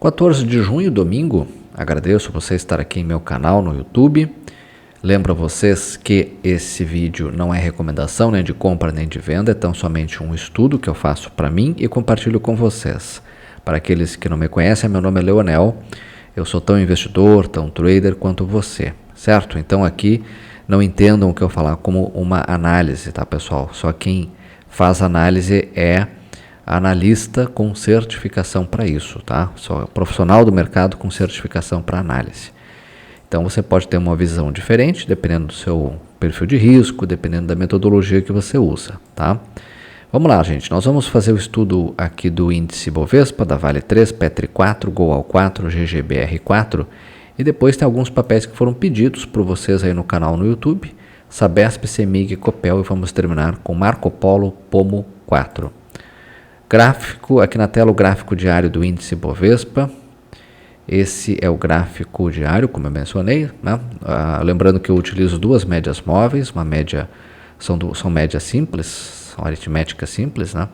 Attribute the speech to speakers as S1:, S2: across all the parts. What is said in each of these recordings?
S1: 14 de junho, domingo, agradeço você estar aqui em meu canal no YouTube. Lembro a vocês que esse vídeo não é recomendação nem de compra nem de venda, é tão somente um estudo que eu faço para mim e compartilho com vocês. Para aqueles que não me conhecem, meu nome é Leonel, eu sou tão investidor, tão trader quanto você, certo? Então aqui não entendam o que eu falar como uma análise, tá pessoal? Só quem faz análise é analista com certificação para isso, tá? Sou profissional do mercado com certificação para análise. Então você pode ter uma visão diferente, dependendo do seu perfil de risco, dependendo da metodologia que você usa, tá? Vamos lá, gente. Nós vamos fazer o estudo aqui do índice Bovespa, da Vale 3, Petri 4, Goal 4, GGBR 4, e depois tem alguns papéis que foram pedidos por vocês aí no canal no YouTube, Sabesp, Semig, Copel, e vamos terminar com Marco Polo, Pomo 4. Gráfico, aqui na tela o gráfico diário do índice Bovespa. Esse é o gráfico diário, como eu mencionei, né? Lembrando que eu utilizo duas médias móveis, uma média, são médias simples, são aritmética simples, né?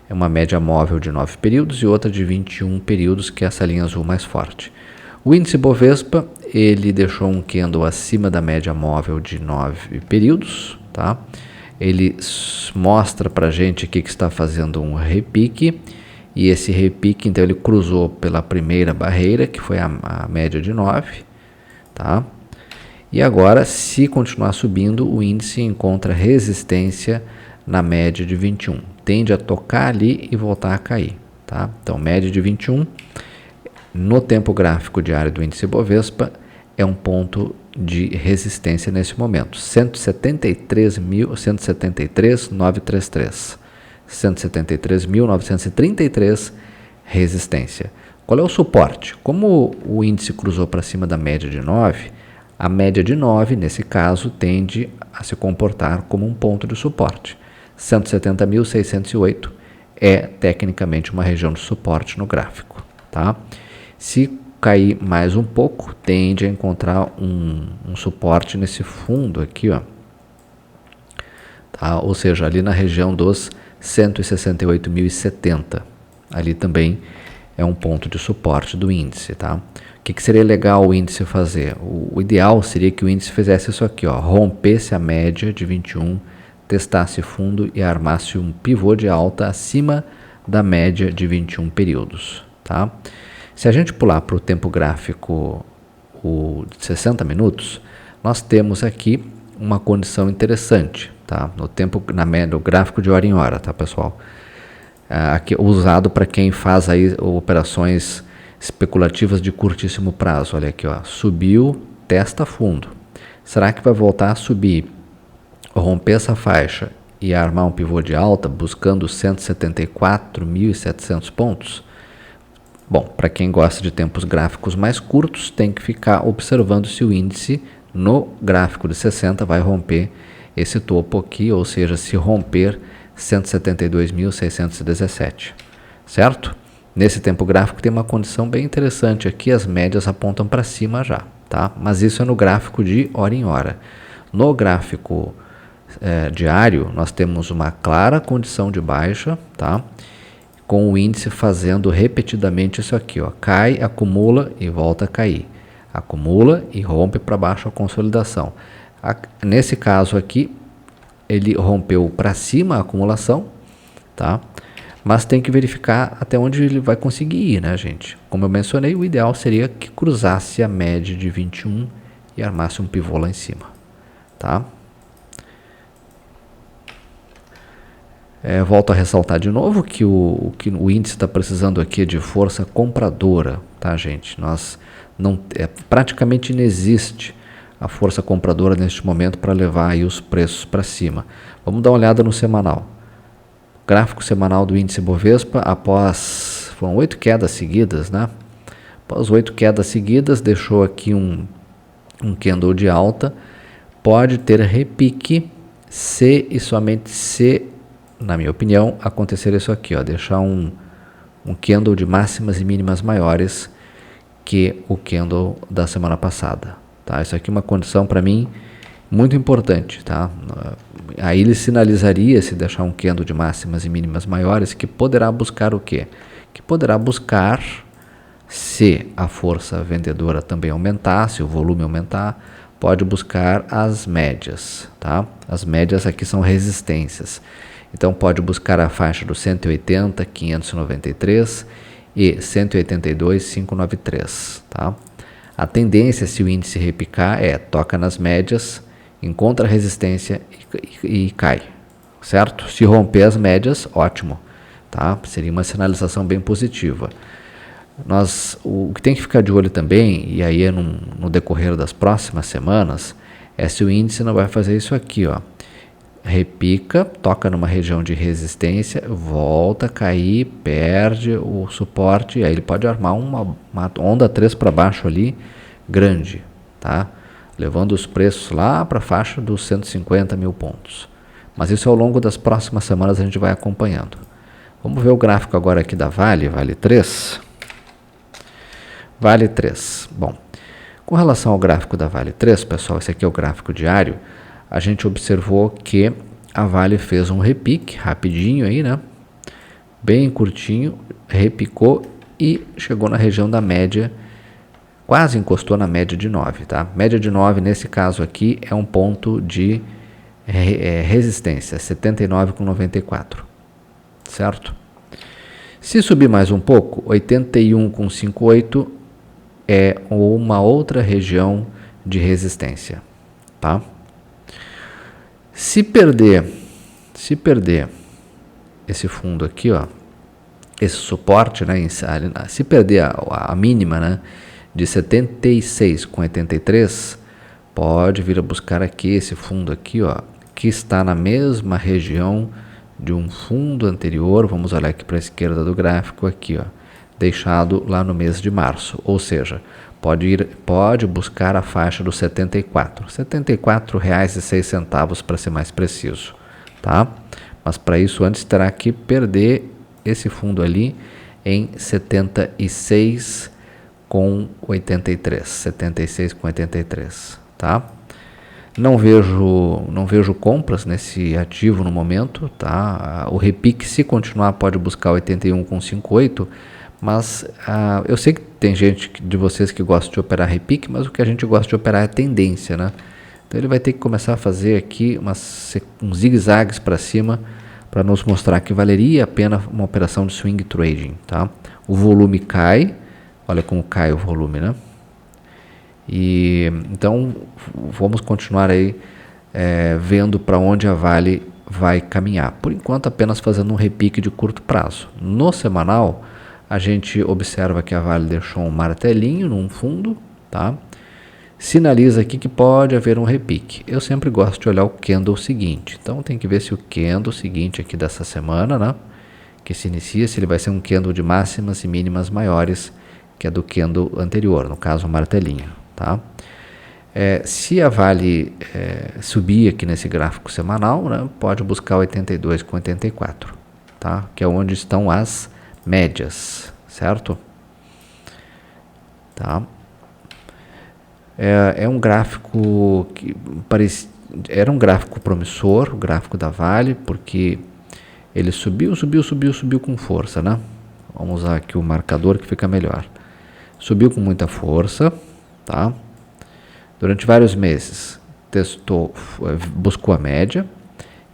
S1: É uma média móvel de 9 períodos e outra de 21 períodos, que é essa linha azul mais forte. O índice Bovespa, ele deixou um candle acima da média móvel de 9 períodos, tá? Ele mostra para a gente aqui que está fazendo um repique, e esse repique, então, ele cruzou pela primeira barreira, que foi a média de 9, tá? E agora, se continuar subindo, o índice encontra resistência na média de 21. Tende a tocar ali e voltar a cair, tá? Então, média de 21, no tempo gráfico diário do índice Bovespa, é um ponto de resistência nesse momento, 173.933, 173.933 resistência. Qual é o suporte? Como o índice cruzou para cima da média de 9, a média de 9, nesse caso, tende a se comportar como um ponto de suporte. 170.608 é tecnicamente uma região de suporte no gráfico, tá? Se cair mais um pouco, tende a encontrar um suporte nesse fundo aqui, ó, tá? Ou seja, ali na região dos 168.070, ali também é um ponto de suporte do índice, tá? O que seria legal o índice fazer? O ideal seria que o índice fizesse isso aqui, ó, rompesse a média de 21, testasse fundo e armasse um pivô de alta acima da média de 21 períodos, tá? Se a gente pular para o tempo gráfico de 60 minutos, nós temos aqui uma condição interessante, tá? No gráfico de hora em hora, tá, pessoal? Aqui usado para quem faz aí operações especulativas de curtíssimo prazo. Olha aqui, ó, subiu, testa fundo. Será que vai voltar a subir, romper essa faixa e armar um pivô de alta buscando 174.700 pontos? Bom, para quem gosta de tempos gráficos mais curtos, tem que ficar observando se o índice no gráfico de 60 vai romper esse topo aqui, ou seja, se romper 172.617, certo? Nesse tempo gráfico tem uma condição bem interessante aqui, as médias apontam para cima já, tá? Mas isso é no gráfico de hora em hora. No gráfico diário, nós temos uma clara condição de baixa, tá? Com o índice fazendo repetidamente isso aqui, ó, cai, acumula e volta a cair, acumula e rompe para baixo a consolidação. Nesse caso aqui, ele rompeu para cima a acumulação, tá? Mas tem que verificar até onde ele vai conseguir ir, né, gente? Como eu mencionei, o ideal seria que cruzasse a média de 21 e armasse um pivô lá em cima, tá? Volto a ressaltar de novo que o índice está precisando aqui de força compradora, tá, gente? Praticamente inexiste a força compradora neste momento para levar aí os preços para cima. Vamos dar uma olhada no semanal. Gráfico semanal do índice Bovespa, foram 8 quedas seguidas, né? Após 8 quedas seguidas, deixou aqui um candle de alta. Pode ter repique se e somente se, na minha opinião, acontecer isso aqui, ó, deixar um candle de máximas e mínimas maiores que o candle da semana passada, tá? Isso aqui é uma condição para mim muito importante, tá? Aí ele sinalizaria, se deixar um candle de máximas e mínimas maiores, que poderá buscar o quê? Que poderá buscar Se a força vendedora também aumentar, se o volume aumentar, pode buscar as médias, tá? As médias aqui são resistências. Então pode buscar a faixa do 180,593 e 182,593, tá? A tendência, se o índice repicar, toca nas médias, encontra resistência e cai, certo? Se romper as médias, ótimo, tá? Seria uma sinalização bem positiva. O que tem que ficar de olho também, e aí no decorrer das próximas semanas, é se o índice não vai fazer isso aqui, ó. Repica, toca numa região de resistência, volta a cair, perde o suporte, e aí ele pode armar uma onda 3 para baixo ali, grande, tá? Levando os preços lá para a faixa dos 150 mil pontos. Mas isso ao longo das próximas semanas a gente vai acompanhando. Vamos ver o gráfico agora aqui da Vale 3. Vale 3. Bom, com relação ao gráfico da Vale 3, pessoal, esse aqui é o gráfico diário, a gente observou que a Vale fez um repique rapidinho aí, né? Bem curtinho, repicou e chegou na região da média, quase encostou na média de 9, tá? Média de 9 nesse caso aqui é um ponto de resistência, 79,94, certo? Se subir mais um pouco, 81,58 é uma outra região de resistência, tá? Se perder esse fundo aqui, ó, esse suporte, né, se perder a mínima, né, de 76,83, pode vir a buscar aqui esse fundo aqui, ó, que está na mesma região de um fundo anterior. Vamos olhar aqui para a esquerda do gráfico aqui, ó, deixado lá no mês de março, ou seja, pode buscar a faixa dos R$ 74,06 para ser mais preciso, tá? Mas para isso antes terá que perder esse fundo ali em 76,83, tá? Não vejo compras nesse ativo no momento, tá? O repique, se continuar, pode buscar 81,58, mas eu sei que tem gente de vocês que gosta de operar repique, mas o que a gente gosta de operar é tendência, né? Então ele vai ter que começar a fazer aqui uns zigue-zagues para cima para nos mostrar que valeria a pena uma operação de swing trading, tá? O volume cai, olha como cai o volume, né? E então vamos continuar aí vendo para onde a Vale vai caminhar. Por enquanto apenas fazendo um repique de curto prazo. No semanal a gente observa que a Vale deixou um martelinho num fundo, tá? Sinaliza aqui que pode haver um repique. Eu sempre gosto de olhar o candle seguinte. Então tem que ver se o candle seguinte aqui dessa semana, né, que se inicia, se ele vai ser um candle de máximas e mínimas maiores que a do candle anterior, no caso o martelinho, tá? Se a Vale subir aqui nesse gráfico semanal, né, pode buscar 82,84, tá? Que é onde estão as médias, certo? Tá? É um gráfico que era um gráfico promissor, o gráfico da Vale, porque ele subiu com força, né? Vamos usar aqui o marcador que fica melhor. Subiu com muita força, tá? Durante vários meses buscou a média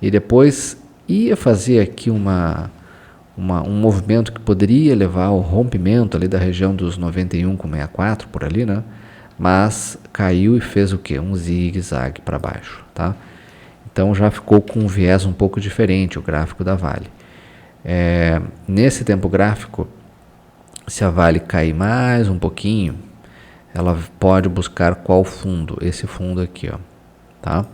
S1: e depois ia fazer aqui um movimento que poderia levar ao rompimento ali da região dos 91,64 por ali, né? Mas caiu e fez o que? Um zigue-zague para baixo, tá? Então já ficou com um viés um pouco diferente o gráfico da Vale. Nesse tempo gráfico, se a Vale cair mais um pouquinho, ela pode buscar qual fundo? Esse fundo aqui, ó, tá?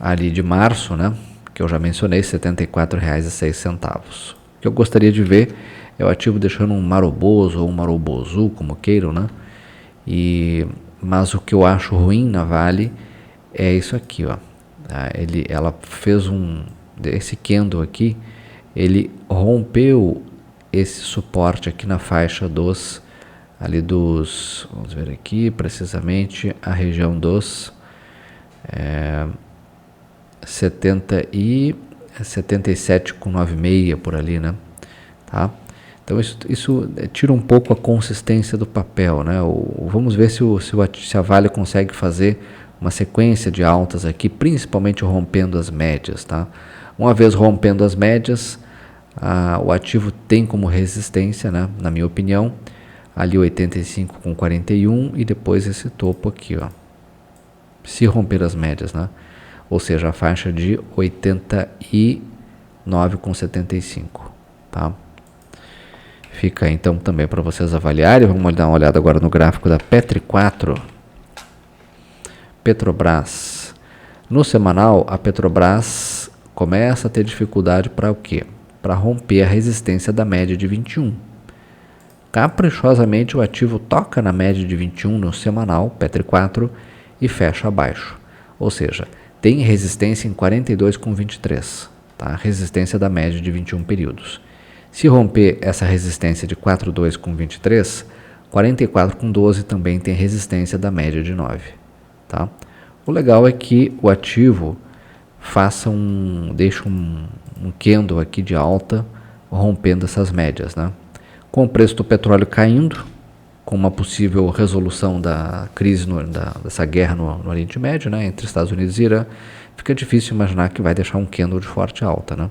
S1: Ali de março, né? Que eu já mencionei, R$ 74,06. O que eu gostaria de ver é o ativo deixando um maroboso ou um marobozu, como queiram, né? Mas o que eu acho ruim na Vale é isso aqui, ó. Ela fez esse candle aqui, ele rompeu esse suporte aqui na faixa vamos ver aqui precisamente a região dos 77,96 por ali, né? Tá? Então isso tira um pouco a consistência do papel, né? Vamos ver se a Vale consegue fazer uma sequência de altas aqui, principalmente rompendo as médias, tá? Uma vez rompendo as médias, o ativo tem como resistência, né, na minha opinião, ali 85,41 e depois esse topo aqui, ó. Se romper as médias, né? Ou seja, a faixa de 89,75, tá? Fica aí, então também para vocês avaliarem. Vamos dar uma olhada agora no gráfico da Petri 4. Petrobras. No semanal, a Petrobras começa a ter dificuldade para o quê? Para romper a resistência da média de 21. Caprichosamente o ativo toca na média de 21 no semanal, Petri 4, e fecha abaixo. Ou seja, tem resistência em 42,23, tá? Resistência da média de 21 períodos. Se romper essa resistência de 42,23, 44,12 também tem resistência da média de 9. Tá? O legal é que o ativo deixa um candle aqui de alta, rompendo essas médias. Né? Com o preço do petróleo caindo, com uma possível resolução da crise, dessa guerra no Oriente Médio, né, entre Estados Unidos e Irã, fica difícil imaginar que vai deixar um candle de forte alta. Né?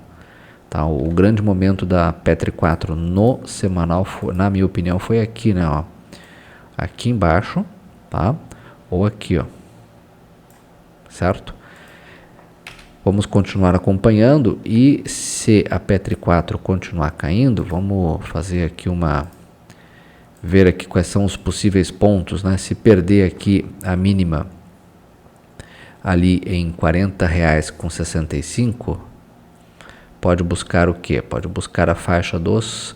S1: Tá, o grande momento da Petri 4 no semanal, na minha opinião, foi aqui, né, ó, aqui embaixo, tá? Ou aqui, ó, certo? Vamos continuar acompanhando e se a Petri 4 continuar caindo, vamos fazer aqui ver aqui quais são os possíveis pontos, né? Se perder aqui a mínima ali em R$40,65, pode buscar o quê? Pode buscar a faixa dos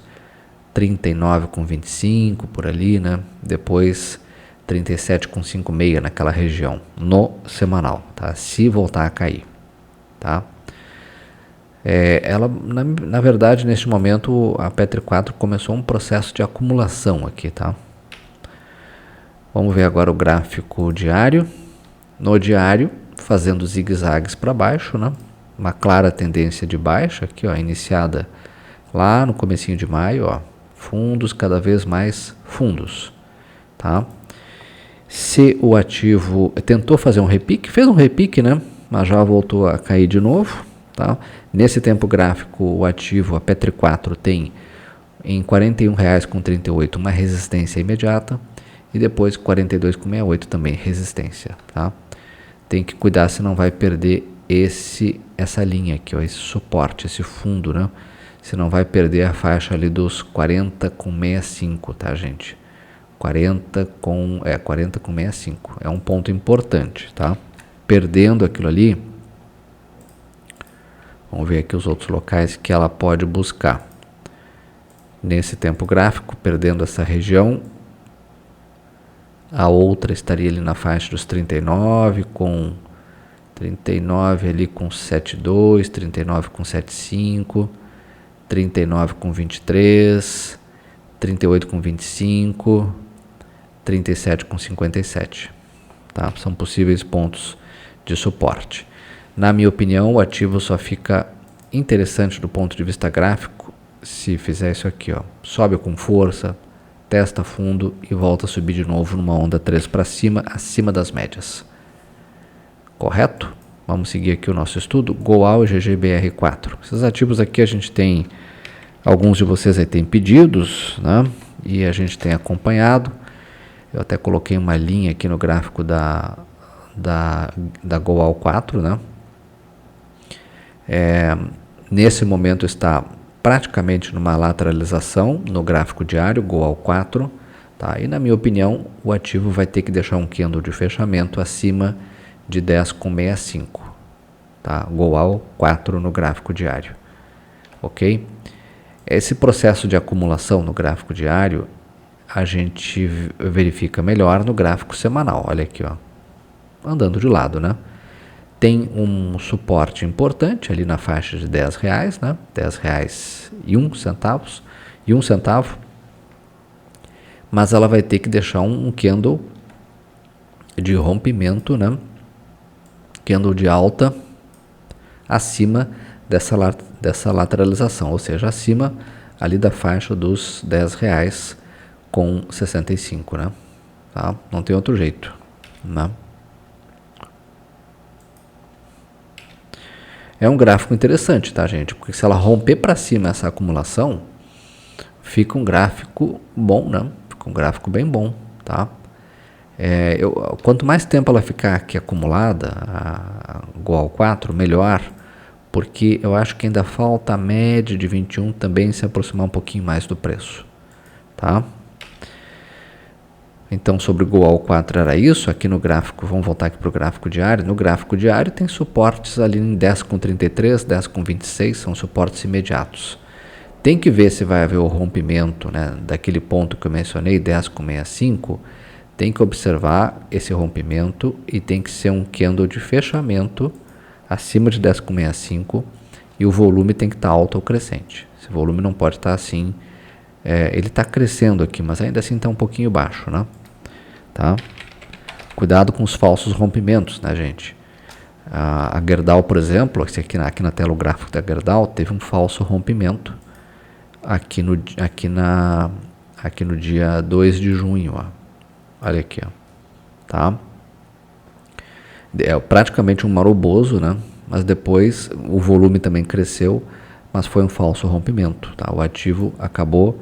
S1: 39,25 por ali, né? Depois 37,56 naquela região, no semanal, tá? Se voltar a cair, tá? Ela, na verdade, neste momento, a Petri 4 começou um processo de acumulação aqui, tá? Vamos ver agora o gráfico diário. No diário, fazendo zigue-zagues para baixo, né? Uma clara tendência de baixa aqui, ó, iniciada lá no comecinho de maio, ó, fundos cada vez mais fundos, tá? Se o ativo tentou fazer um repique, fez um repique, né? Mas já voltou a cair de novo, tá? Nesse tempo gráfico, o ativo, a Petri 4, tem em R$41,38 uma resistência imediata e depois 42,68 também resistência, tá? Tem que cuidar, senão vai perder essa linha aqui, ó, esse suporte, esse fundo, né? Você não vai perder a faixa ali dos 40,65, tá, gente? 40,65. É um ponto importante, tá? Perdendo aquilo ali, vamos ver aqui os outros locais que ela pode buscar. Nesse tempo gráfico, perdendo essa região, a outra estaria ali na faixa dos 39 ali com 7,2, 39 com 7,5, 39 com 23, 38 com 25, 37 com 57, tá? São possíveis pontos de suporte. Na minha opinião, o ativo só fica interessante do ponto de vista gráfico se fizer isso aqui, ó. Sobe com força, testa fundo e volta a subir de novo numa onda 3 para cima, acima das médias. Correto? Vamos seguir aqui o nosso estudo. Goal e GGBR4. Esses ativos aqui a gente tem, alguns de vocês aí têm pedidos, né? E a gente tem acompanhado. Eu até coloquei uma linha aqui no gráfico da Goal 4, né? Nesse momento está praticamente numa lateralização no gráfico diário, Goal 4, tá? E na minha opinião, o ativo vai ter que deixar um candle de fechamento acima de 10,65, tá? Goal 4 no gráfico diário, ok? Esse processo de acumulação no gráfico diário, a gente verifica melhor no gráfico semanal. Olha aqui, ó, andando de lado, né? Tem um suporte importante ali na faixa de R$10, né? R$10,01, mas ela vai ter que deixar um candle de rompimento, né? Candle de alta acima dessa lateralização, ou seja, acima ali da faixa dos R$10,65, né? Tá? Não tem outro jeito, né? É um gráfico interessante, tá, gente? Porque se ela romper para cima essa acumulação, fica um gráfico bom, né? Fica um gráfico bem bom, tá? Quanto mais tempo ela ficar aqui acumulada, a Goal 4, melhor, porque eu acho que ainda falta a média de 21 também se aproximar um pouquinho mais do preço, tá? Então, sobre o Goal 4 era isso. Aqui no gráfico, vamos voltar aqui para o gráfico diário. No gráfico diário tem suportes ali em 10,33, 10,26, são suportes imediatos. Tem que ver se vai haver o rompimento, né, daquele ponto que eu mencionei, 10,65. Tem que observar esse rompimento e tem que ser um candle de fechamento acima de 10,65 e o volume tem que estar alto ou crescente. Esse volume não pode estar assim, ele está crescendo aqui, mas ainda assim está um pouquinho baixo, né? Tá? Cuidado com os falsos rompimentos, né, gente? A Gerdau, por exemplo, aqui na tela o gráfico da Gerdau teve um falso rompimento aqui no dia 2 de junho, ó. Olha aqui, ó. Tá? É praticamente um maroboso, né? Mas depois o volume também cresceu, mas foi um falso rompimento, tá? O ativo acabou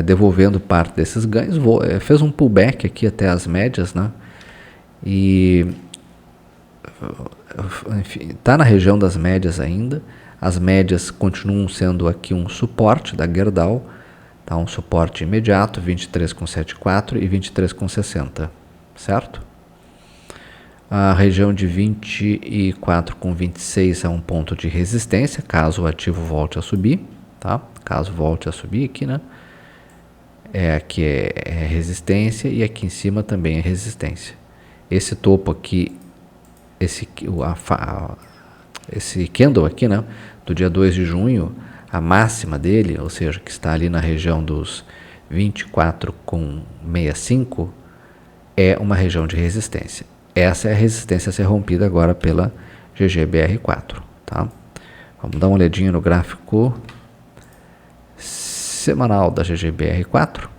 S1: devolvendo parte desses ganhos, fez um pullback aqui até as médias, né? E enfim, está na região das médias ainda. As médias continuam sendo aqui um suporte da Gerdau, tá? Um suporte imediato, 23,74 e 23,60, certo? A região de 24,26 é um ponto de resistência, caso o ativo volte a subir, tá? Caso volte a subir aqui, né? Aqui é resistência e aqui em cima também é resistência. Esse topo aqui, esse candle aqui, né, do dia 2 de junho, a máxima dele, ou seja, que está ali na região dos 24,65, é uma região de resistência. Essa é a resistência a ser rompida agora pela GGBR4, tá? Vamos dar uma olhadinha no gráfico semanal da GGBR4,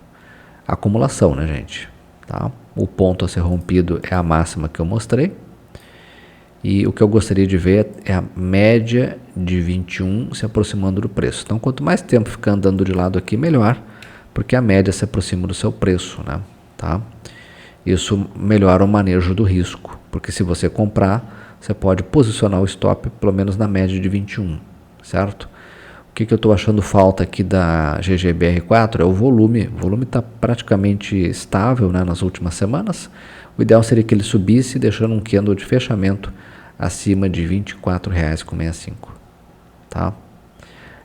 S1: acumulação, né, gente? Tá? O ponto a ser rompido é a máxima que eu mostrei. E o que eu gostaria de ver é a média de 21 se aproximando do preço. Então, quanto mais tempo ficar andando de lado aqui, melhor, porque a média se aproxima do seu preço, né? Tá? Isso melhora o manejo do risco, porque se você comprar, você pode posicionar o stop pelo menos na média de 21, certo? O que eu estou achando falta aqui da GGBR4 é o volume. O volume está praticamente estável, né, nas últimas semanas. O ideal seria que ele subisse, deixando um candle de fechamento acima de R$ 24,65. Tá?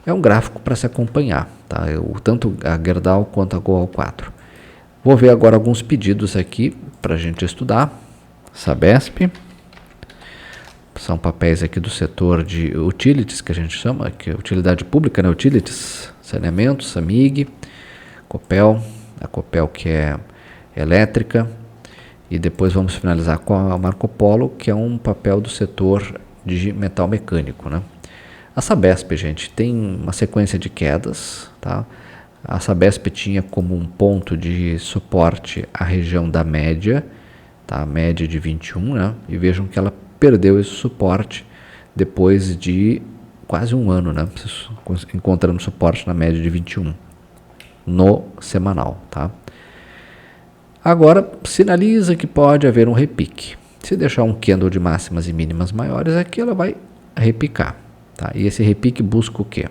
S1: É um gráfico para se acompanhar, tá? Tanto a Gerdau quanto a Goal 4. Vou ver agora alguns pedidos aqui para a gente estudar. Sabesp. São papéis aqui do setor de utilities, que a gente chama, que é utilidade pública, né? Utilities, saneamento, Samig, Copel, a Copel que é elétrica, e depois vamos finalizar com a Marco Polo, que é um papel do setor de metal mecânico, né? A Sabesp, gente, tem uma sequência de quedas, tá? A Sabesp tinha como um ponto de suporte a região da média, tá? A média de 21, né? E vejam que ela perdeu esse suporte depois de quase um ano, né? Encontrando suporte na média de 21 no semanal, tá? Agora sinaliza que pode haver um repique. Se deixar um candle de máximas e mínimas maiores aqui, ela vai repicar, tá? E esse repique busca o quê?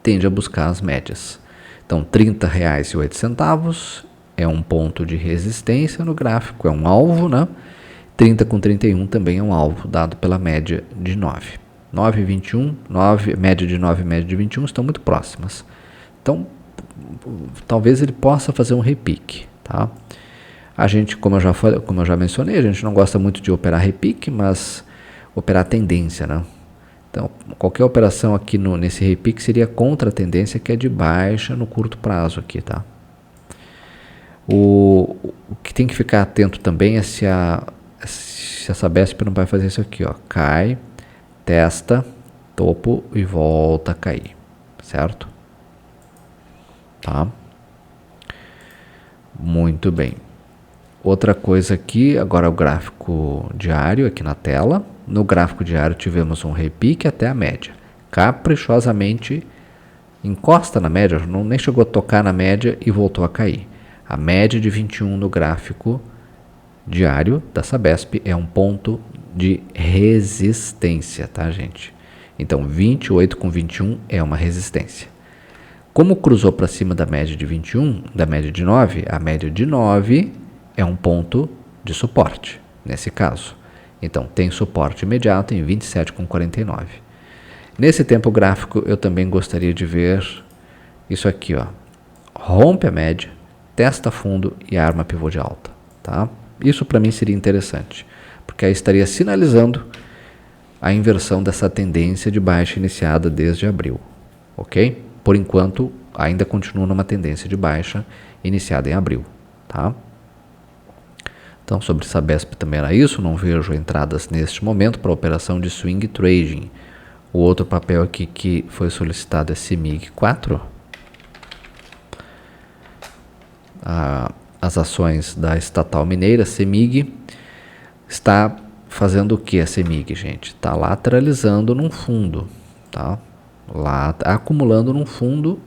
S1: Tende a buscar as médias. Então, R$ 30,08 é um ponto de resistência no gráfico, é um alvo, né? 30,31 também é um alvo, dado pela média de 9. 9,21, média de 9 e média de 21 estão muito próximas. Então, talvez ele possa fazer um repique, tá? A gente, como eu já mencionei, a gente não gosta muito de operar repique, mas operar tendência, né? Então, qualquer operação aqui nesse repique seria contra a tendência, que é de baixa no curto prazo aqui, tá? O que tem que ficar atento também é se a Sabesp não vai fazer isso aqui, ó, cai, testa, topo e volta a cair, certo? tá? Muito bem. Outra coisa aqui, agora o gráfico diário aqui na tela. No gráfico diário tivemos um repique até a média. Caprichosamente encosta na média, nem chegou a tocar na média e voltou a cair. A média de 21 no gráfico diário da Sabesp é um ponto de resistência, tá, gente? Então, 28 com 21 é uma resistência. Como cruzou para cima da média de 21, da média de 9, a média de 9 é um ponto de suporte, nesse caso. Então, tem suporte imediato em 27 com 49. Nesse tempo gráfico, eu também gostaria de ver isso aqui, ó. Rompe a média, testa fundo e arma pivô de alta, tá? Isso para mim seria interessante, porque aí estaria sinalizando a inversão dessa tendência de baixa iniciada desde abril, ok? Por enquanto, ainda continua numa tendência de baixa iniciada em abril, tá? Então, sobre Sabesp também era isso, não vejo entradas neste momento para operação de swing trading. O outro papel aqui que foi solicitado é CEMIG 4. As ações da estatal mineira, CEMIG, está fazendo o que a CEMIG, gente? Está lateralizando num fundo, tá? Lá, acumulando num fundo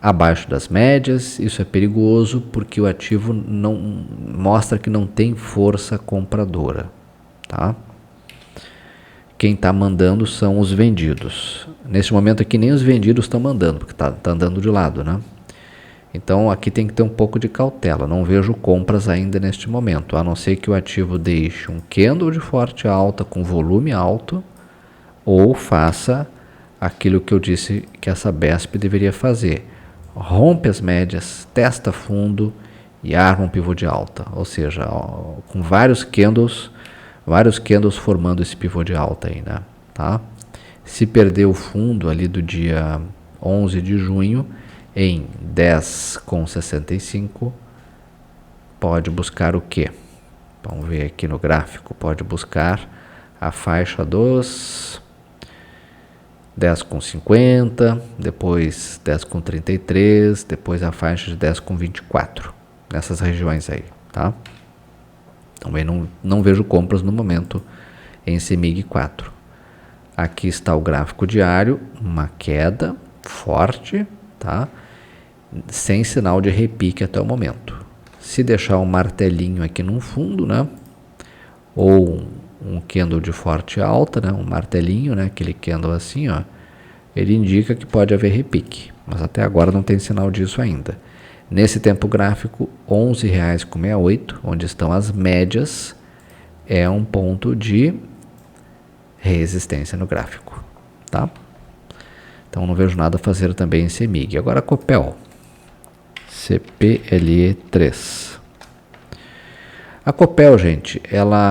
S1: abaixo das médias. Isso é perigoso porque o ativo não mostra que não tem força compradora, tá? Quem está mandando são os vendidos. Nesse momento aqui nem os vendidos estão mandando, porque tá andando de lado, né? Então aqui tem que ter um pouco de cautela. Não vejo compras ainda neste momento, a não ser que o ativo deixe um candle de forte alta com volume alto ou faça aquilo que eu disse que a Sabesp deveria fazer. Rompe as médias, testa fundo e arma um pivô de alta. Ou seja, ó, com vários candles formando esse pivô de alta aí, né? Tá? Se perder o fundo ali do dia 11 de junho em 10,65, pode buscar o quê? Vamos ver aqui no gráfico. Pode buscar a faixa dos 10,50, depois 10,33, depois a faixa de 10,24, nessas regiões aí, tá? Também não vejo compras no momento em CEMIG 4. Aqui está o gráfico diário, uma queda forte, tá? Sem sinal de repique até o momento. Se deixar um martelinho aqui no fundo, né? Ou um candle de forte alta, né? Um martelinho, né? Aquele candle assim, ó. Ele indica que pode haver repique, mas até agora não tem sinal disso ainda. Nesse tempo gráfico, R$ 11,68, onde estão as médias, é um ponto de resistência no gráfico, tá? Então não vejo nada a fazer também em CEMIG. Agora Copel, CPLE3. A Copel, gente,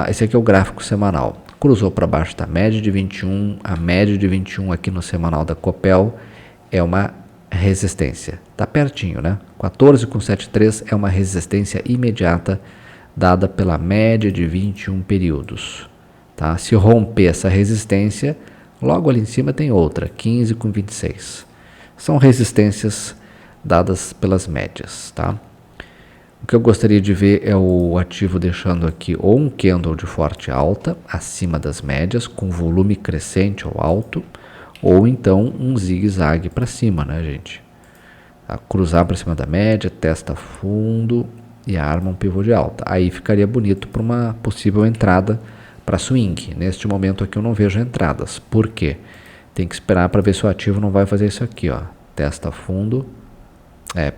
S1: esse aqui é o gráfico semanal. Cruzou para baixo da média de 21, a média de 21 aqui no semanal da Copel é uma resistência. Tá pertinho, né? 14,73 é uma resistência imediata dada pela média de 21 períodos. Tá? Se romper essa resistência, logo ali em cima tem outra, 15,26. São resistências dadas pelas médias, tá? O que eu gostaria de ver é o ativo deixando aqui ou um candle de forte alta, acima das médias, com volume crescente ou alto, ou então um zigue-zague para cima, né, gente? A cruzar para cima da média, testa fundo e arma um pivô de alta. Aí ficaria bonito para uma possível entrada para swing. Neste momento aqui eu não vejo entradas. Por quê? Tem que esperar para ver se o ativo não vai fazer isso aqui, ó. Testa fundo,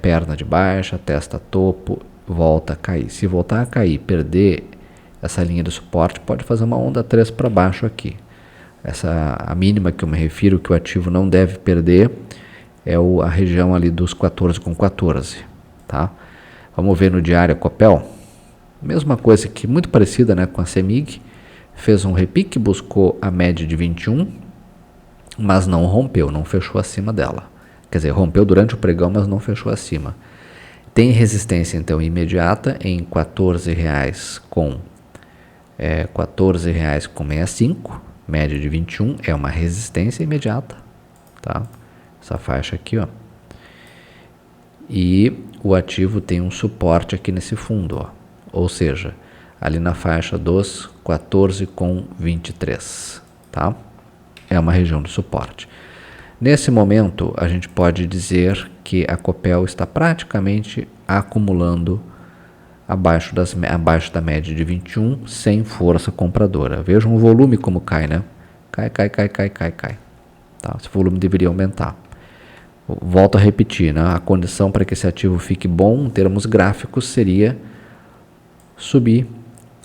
S1: perna de baixa, testa topo, volta a cair. Se voltar a cair, perder essa linha de suporte, pode fazer uma onda 3 para baixo aqui. A mínima que eu me refiro, que o ativo não deve perder, é a região ali dos 14,14, tá? Vamos ver no diário a Copel. Mesma coisa aqui, muito parecida, né, com a CEMIG. Fez um repique, buscou a média de 21, mas não rompeu, não fechou acima dela. Quer dizer, rompeu durante o pregão, mas não fechou acima. Tem resistência, então, imediata em R$ 14,00 com R$ 14,65, média de 21, é uma resistência imediata, tá? Essa faixa aqui, ó. e o ativo tem um suporte aqui nesse fundo, ó. Ou seja, ali na faixa dos 14,23, tá? É uma região de suporte. Nesse momento, a gente pode dizer que a Copel está praticamente acumulando abaixo da média de 21, sem força compradora. Vejam o volume como cai, né? Cai. Tá? Esse volume deveria aumentar. Volto a repetir, né? A condição para que esse ativo fique bom, em termos gráficos, seria subir,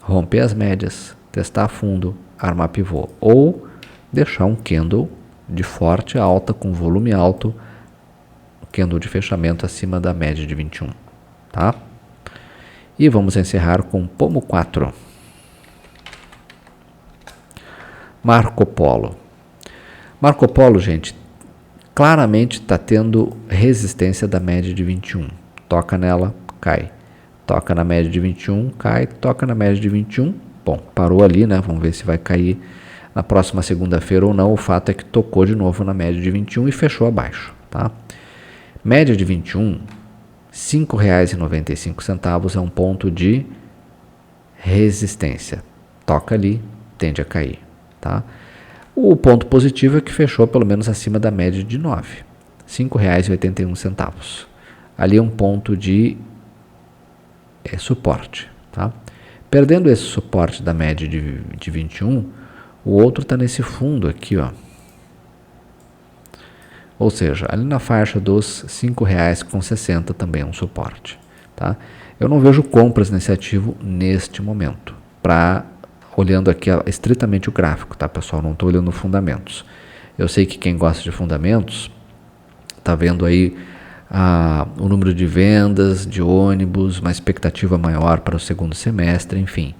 S1: romper as médias, testar a fundo, armar pivô. Ou deixar um candle de forte alta, com volume alto, candle de fechamento acima da média de 21. Tá? E vamos encerrar com Pomo 4. Marco Polo. Marco Polo, gente, claramente está tendo resistência da média de 21. Toca nela, cai. Toca na média de 21, cai. Toca na média de 21. Bom, parou ali, né? Vamos ver se vai cair na próxima segunda-feira ou não. O fato é que tocou de novo na média de 21 e fechou abaixo. Tá? Média de 21, R$ 5,95 é um ponto de resistência. Toca ali, tende a cair. Tá? O ponto positivo é que fechou pelo menos acima da média de 9, R$ 5,81. Ali é um ponto de suporte. Tá? Perdendo esse suporte da média de 21, o outro está nesse fundo aqui, ó. Ou seja, ali na faixa dos R$ 5,60 também é um suporte. Tá? Eu não vejo compras nesse ativo neste momento, olhando aqui estritamente o gráfico, tá, pessoal? Não estou olhando fundamentos. Eu sei que quem gosta de fundamentos está vendo aí o número de vendas de ônibus, uma expectativa maior para o segundo semestre, enfim.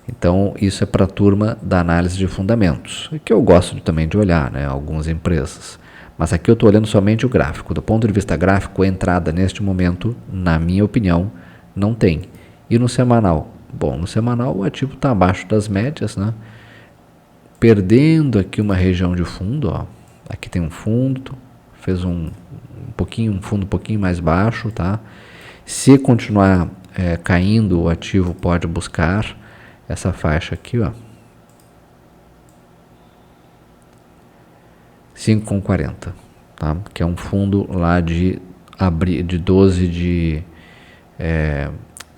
S1: Então, isso é para a turma da análise de fundamentos, que eu gosto também de olhar, né, algumas empresas. Mas aqui eu estou olhando somente o gráfico. Do ponto de vista gráfico, a entrada neste momento, na minha opinião, não tem. E no semanal? Bom, no semanal o ativo está abaixo das médias, né? Perdendo aqui uma região de fundo, ó. Aqui tem um fundo, fez um fundo um pouquinho mais baixo, tá? Se continuar caindo, o ativo pode buscar essa faixa aqui, ó. 5,40, tá? Que é um fundo lá de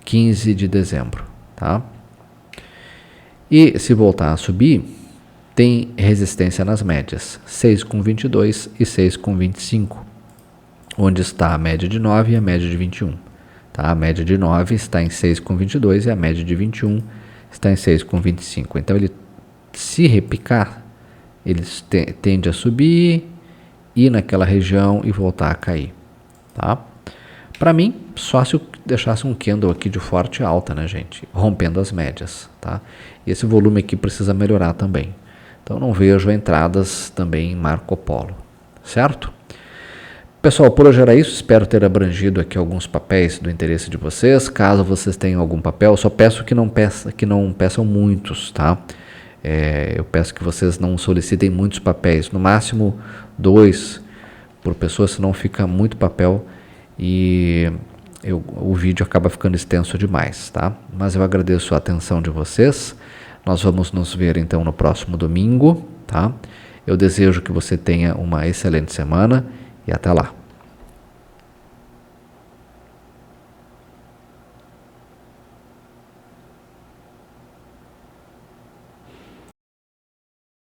S1: 15 de dezembro, tá? E se voltar a subir, tem resistência nas médias, 6,22 e 6,25, onde está a média de 9 e a média de 21. Tá? A média de 9 está em 6,22 e a média de 21 está em 6,25. Então, ele se repicar, ele tende a subir, ir naquela região e voltar a cair. Tá? Para mim, só se eu deixasse um candle aqui de forte alta, né, gente? Rompendo as médias. Tá? E esse volume aqui precisa melhorar também. Então, não vejo entradas também em Marco Polo. Certo? Pessoal, por hoje era isso. Espero ter abrangido aqui alguns papéis do interesse de vocês. Caso vocês tenham algum papel, só peço que não peçam muitos, tá? Eu peço que vocês não solicitem muitos papéis, no máximo 2 por pessoa, senão fica muito papel e o vídeo acaba ficando extenso demais, tá? Mas eu agradeço a atenção de vocês. Nós vamos nos ver então no próximo domingo, tá? Eu desejo que você tenha uma excelente semana e até lá.